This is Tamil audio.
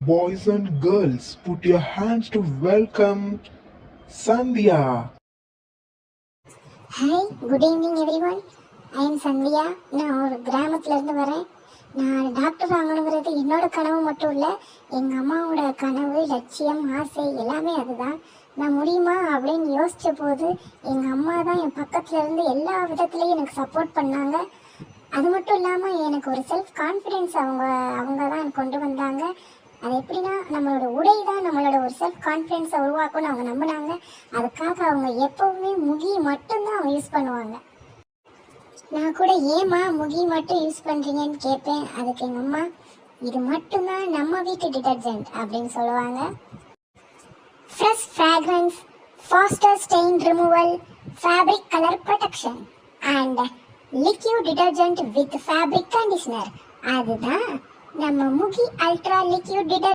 Boys and girls, put your hands to welcome Sandhya. Hi, good evening every one. I am Sandhya. நான் ஒரு கிராமத்துலேருந்து வரேன். நான் டாக்டர் ஆகணுங்கிறது என்னோட கனவு மட்டும் இல்லை, எங்கள் அம்மாவோட கனவு, லட்சியம், ஆசை எல்லாமே அதுதான். நான் முடியுமா அப்படின்னு யோசித்த போது எங்கள் அம்மா தான் என் பக்கத்தில் இருந்து எல்லா விதத்துலேயும் எனக்கு சப்போர்ட் பண்ணாங்க. அது மட்டும் இல்லாமல் எனக்கு ஒரு செல்ஃப் கான்ஃபிடென்ஸ் அவங்க தான் கொண்டு வந்தாங்க. அது எப்படின்னா, நம்மளோட உடை தான் நம்மளோட ஒரு செல்ஃப் கான்ஃபிடென்ஸை உருவாக்கும்னு அவங்க நம்பினாங்க. அதுக்காக அவங்க எப்போவுமே முகி மட்டும்தான் அவங்க யூஸ் பண்ணுவாங்க. நான் கூட ஏமா முகி மட்டும் யூஸ் பண்ணுறீங்கன்னு கேட்பேன். அதுக்கு எங்கள் அம்மா, இது மட்டும்தான் நம்ம வீட்டு டிட்டர்ஜென்ட் அப்படின்னு சொல்லுவாங்க. Fresh fragrance, faster stain removal, fabric colour protection and liquid detergent with fabric conditioner, அதுதான் நம்ம முகி அல்ட்ரா லிக்யூட் டிட்டர்ஜென்ட்.